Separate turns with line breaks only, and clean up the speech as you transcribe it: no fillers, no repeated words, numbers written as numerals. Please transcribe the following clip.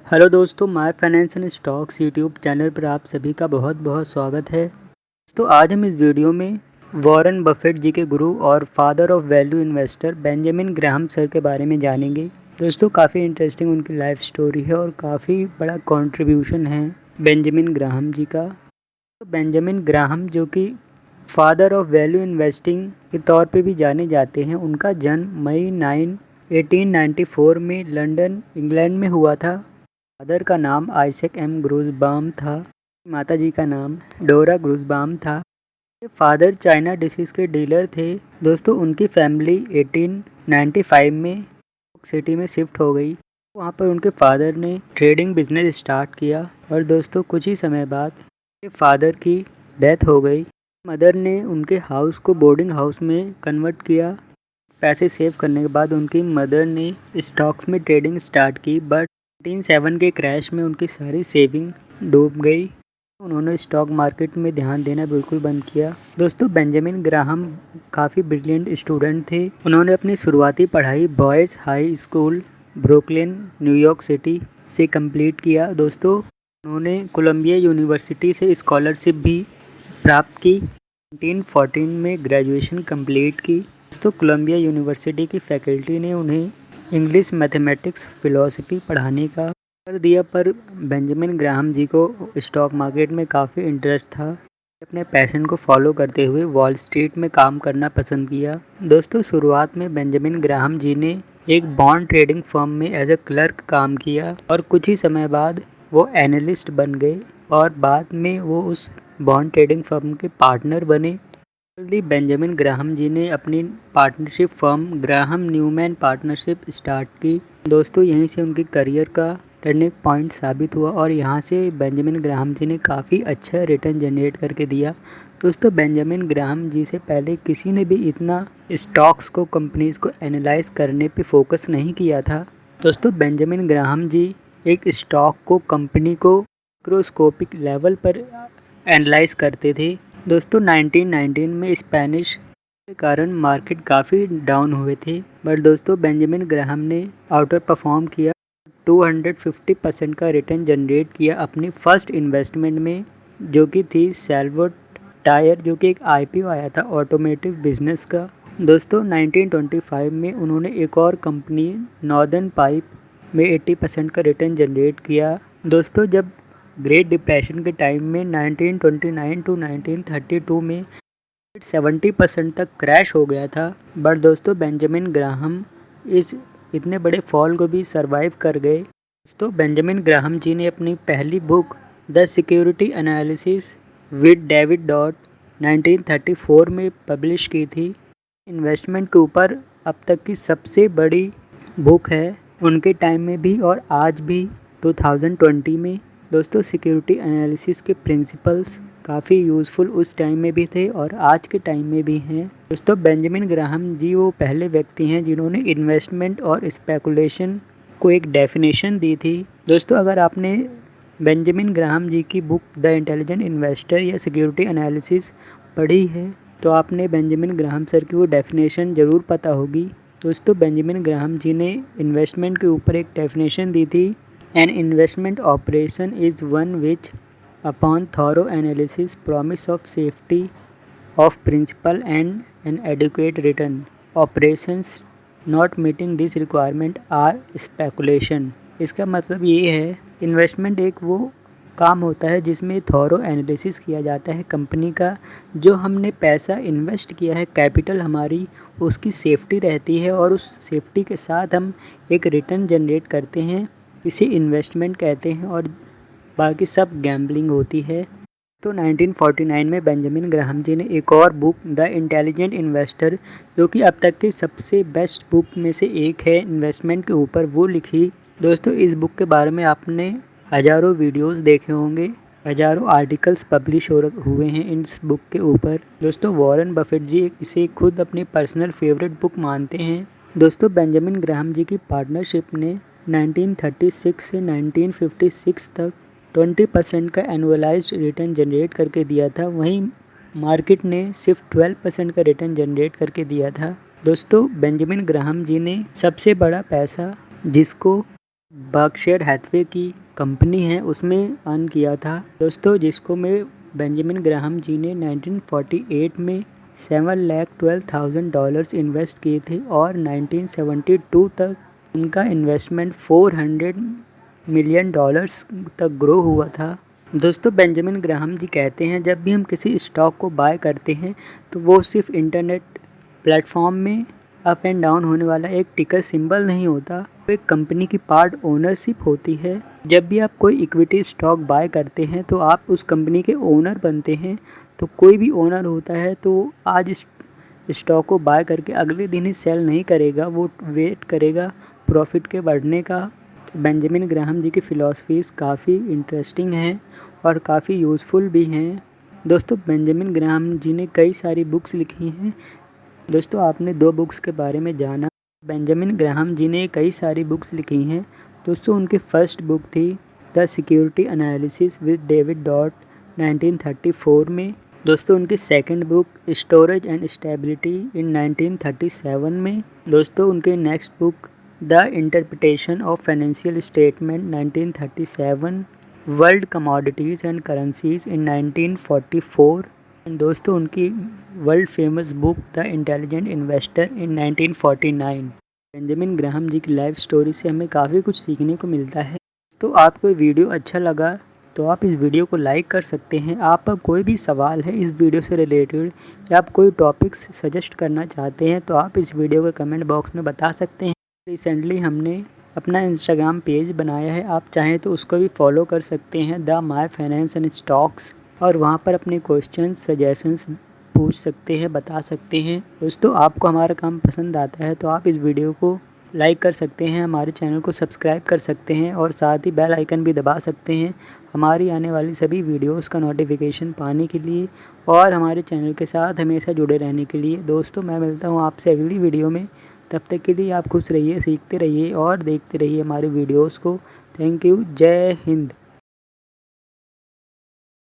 Hello दोस्तों, my finance and stocks YouTube channel पर आप सभी का बहुत बहुत स्वागत है। तो आज हम इस वीडियो में वॉरेन बफेट जी के गुरु और father of value investor Benjamin Graham sir के बारे में जानेंगे। दोस्तों, काफ़ी इंटरेस्टिंग उनकी लाइफ स्टोरी है और काफ़ी बड़ा कंट्रीब्यूशन है बेंजामिन ग्राहम जी का। तो बेंजामिन ग्राहम जो कि फादर ऑफ वैल्यू इन्वेस्टिंग के तौर पे भी जाने जाते हैं, उनका जन्म मई 9 1894 में लंदन इंग्लैंड में हुआ था। फादर का नाम आइजैक एम ग्रूसबाम था। माता जी का नाम डोरा ग्रूसबाम था। फादर चाइना डिसीज़ के डीलर थे। दोस्तों, उनकी फैमिली 1895 में सिटी में शिफ्ट हो गई। वहाँ पर उनके फादर ने ट्रेडिंग बिजनेस स्टार्ट किया और दोस्तों कुछ ही समय बाद फादर की डेथ हो गई। मदर ने उनके हाउस को बोर्डिंग हाउस में कन्वर्ट किया। पैसे सेव करने के बाद उनकी मदर ने स्टॉक्स में ट्रेडिंग स्टार्ट की, बट 1907 के क्रैश में उनकी सारी सेविंग डूब गई। उन्होंने स्टॉक मार्केट में ध्यान देना बिल्कुल बंद किया। दोस्तों, बेंजामिन ग्राहम काफ़ी ब्रिलियंट स्टूडेंट थे। उन्होंने अपनी शुरुआती पढ़ाई boys high school Brooklyn New York city से कंप्लीट किया। दोस्तों, उन्होंने कोलंबिया यूनिवर्सिटी से स्कॉलरशिप भी प्राप्त की। 1914 में ग्रेजुएशन कंप्लीट की। दोस्तों, कोलंबिया यूनिवर्सिटी की फैकल्टी ने उन्हें इंग्लिश, मैथमेटिक्स, फ़िलॉसफी पढ़ाने का कर दिया, पर बेंजामिन ग्राहम जी को स्टॉक मार्केट में काफ़ी इंटरेस्ट था। अपने पैशन को फॉलो करते हुए वॉल स्ट्रीट में काम करना पसंद किया। दोस्तों, शुरुआत में बेंजामिन ग्राहम जी ने एक बॉन्ड ट्रेडिंग फर्म में एज ए क्लर्क काम किया और कुछ ही समय बाद वो एनालिस्ट बन गए और बाद में वो उस बॉन्ड ट्रेडिंग फर्म के पार्टनर बने। जल्दी बेंजामिन ग्राहम जी ने अपनी partnership firm Graham Newman partnership start की। दोस्तों, यहीं से उनके करियर का टर्निंग पॉइंट साबित हुआ और यहाँ से बेंजामिन ग्राहम जी ने काफ़ी अच्छा रिटर्न जनरेट करके दिया। दोस्तों, बेंजामिन ग्राहम जी से पहले किसी ने भी इतना स्टॉक्स को, कंपनीज को एनालाइज करने पे फोकस नहीं किया था। दोस्तों, बेंजामिन ग्राहम जी एक स्टॉक को, कंपनी को माइक्रोस्कोपिक लेवल पर एनालाइज करते थे। दोस्तों, 1919 में स्पेनिश के कारण मार्केट काफ़ी डाउन हुए थे, बट दोस्तों बेंजामिन ग्राहम ने आउटर परफॉर्म किया, 250% का रिटर्न जनरेट किया अपनी फर्स्ट इन्वेस्टमेंट में, जो कि थी सेल्वोट टायर, जो कि एक आईपीओ आया था ऑटोमेटिव बिजनेस का। दोस्तों, 1925 में उन्होंने एक और कंपनी नॉर्दर्न पाइप में 80% का रिटर्न जनरेट किया। दोस्तों, जब ग्रेट डिप्रेशन के टाइम में 1929 टू 1932 में 70% तक क्रैश हो गया था, बट दोस्तों बेंजामिन ग्राहम इस इतने बड़े फॉल को भी सरवाइव कर गए। दोस्तों, बेंजामिन ग्राहम जी ने अपनी पहली book the security analysis with David Dodd 1934 में पब्लिश की थी। इन्वेस्टमेंट के ऊपर अब तक की सबसे बड़ी बुक है, उनके टाइम में भी और आज भी 2020 में। दोस्तों, सिक्योरिटी एनालिसिस के प्रिंसिपल्स काफ़ी यूज़फुल उस टाइम में भी थे और आज के टाइम में भी हैं। दोस्तों, बेंजामिन ग्राहम जी वो पहले व्यक्ति हैं जिन्होंने इन्वेस्टमेंट और स्पेकुलेशन को एक डेफिनेशन दी थी। दोस्तों, अगर आपने बेंजामिन ग्राहम जी की बुक द इंटेलिजेंट इन्वेस्टर या सिक्योरिटी एनालिसिस पढ़ी है, तो आपने बेंजामिन ग्राहम सर की वो डेफिनेशन ज़रूर पता होगी। दोस्तों, बेंजामिन ग्राहम जी ने इन्वेस्टमेंट के ऊपर एक डेफिनेशन दी थी, an investment operation is one which upon thorough analysis promise of safety of principal and an adequate return. Operations not meeting this requirement are speculation. इसका मतलब ये है, इन्वेस्टमेंट एक वो काम होता है जिसमें थॉरो एनालिसिस किया जाता है कंपनी का, जो हमने पैसा इन्वेस्ट किया है, कैपिटल हमारी, उसकी सेफ्टी रहती है और उस सेफ्टी के साथ हम एक रिटर्न जनरेट करते हैं, इसे इन्वेस्टमेंट कहते हैं और बाकी सब गैम्बलिंग होती है। तो 1949 में बेंजामिन ग्राहम जी ने एक और बुक द इंटेलिजेंट इन्वेस्टर, जो कि अब तक की सबसे बेस्ट बुक में से एक है इन्वेस्टमेंट के ऊपर, वो लिखी। दोस्तों, इस बुक के बारे में आपने हज़ारों वीडियोस देखे होंगे, हज़ारों आर्टिकल्स पब्लिश हुए हैं इस बुक के ऊपर। दोस्तों, वॉरेन बफेट जी इसे खुद अपनी पर्सनल फेवरेट बुक मानते हैं। दोस्तों, बेंजामिन ग्राहम जी की पार्टनरशिप ने 1936 से 1956 तक 20% का एनुअलाइज्ड रिटर्न जनरेट करके दिया था। वहीं मार्केट ने सिर्फ 12% का रिटर्न जनरेट करके दिया था। दोस्तों बेंजामिन ग्राहम जी ने सबसे बड़ा पैसा जिसको बर्कशायर हैथवे की कंपनी है उसमें अर्न किया था दोस्तों, जिसको में बेंजामिन ग्राहम जी ने 1948 में $7,12,000 इन्वेस्ट किए थे और 1972 तक उनका इन्वेस्टमेंट $400 मिलियन तक ग्रो हुआ था। दोस्तों बेंजामिन ग्राहम जी कहते हैं जब भी हम किसी स्टॉक को बाय करते हैं तो वो सिर्फ इंटरनेट प्लेटफॉर्म में अप एंड डाउन होने वाला एक टिकर सिंबल नहीं होता, वो एक कंपनी की पार्ट ओनरशिप होती है। जब भी आप कोई इक्विटी स्टॉक बाय करते हैं तो आप उस कंपनी के ओनर बनते हैं। तो कोई भी ओनर होता है तो आज इस स्टॉक को बाय करके अगले दिन ही सेल नहीं करेगा, वो वेट करेगा प्रॉफिट के बढ़ने का। तो बेंजामिन ग्राहम जी की फ़िलॉसफीज़ काफ़ी इंटरेस्टिंग हैं और काफ़ी यूज़फुल भी हैं। दोस्तों बेंजामिन ग्राहम जी ने कई सारी बुक्स लिखी हैं। दोस्तों आपने 2 बुक्स के बारे में जाना। बेंजामिन ग्राहम जी ने कई सारी बुक्स लिखी हैं। दोस्तों उनकी फर्स्ट बुक थी the security analysis with David Dodd 1934 में। दोस्तों उनकी second book storage and stability in 1937 में। दोस्तों उनकी next book the interpretation of financial statement 1937, world commodities and currencies in 1944। दोस्तों उनकी world famous book the intelligent investor in 1949। Benjamin Graham ji की life story से हमें काफ़ी कुछ सीखने को मिलता है। तो आपको ये वीडियो अच्छा लगा तो आप इस वीडियो को लाइक कर सकते हैं। आपका कोई भी सवाल है इस वीडियो से रिलेटेड या आप कोई टॉपिक्स सजेस्ट करना चाहते हैं तो आप इस वीडियो के कमेंट बॉक्स में बता सकते हैं। रिसेंटली हमने अपना इंस्टाग्राम पेज बनाया है, आप चाहें तो उसको भी फॉलो कर सकते हैं the my finance and stocks, और वहाँ पर अपने क्वेश्चन सजेशंस पूछ सकते हैं, बता सकते हैं। दोस्तों आपको हमारा काम पसंद आता है तो आप इस वीडियो को लाइक कर सकते हैं, हमारे चैनल को सब्सक्राइब कर सकते हैं और साथ ही बेल आइकन भी दबा सकते हैं हमारी आने वाली सभी वीडियोस का नोटिफिकेशन पाने के लिए और हमारे चैनल के साथ हमेशा जुड़े रहने के लिए। दोस्तों मैं मिलता हूँ आपसे अगली वीडियो में, तब तक के लिए आप खुश रहिए, सीखते रहिए और देखते रहिए हमारे वीडियोस को। थैंक यू, जय हिंद।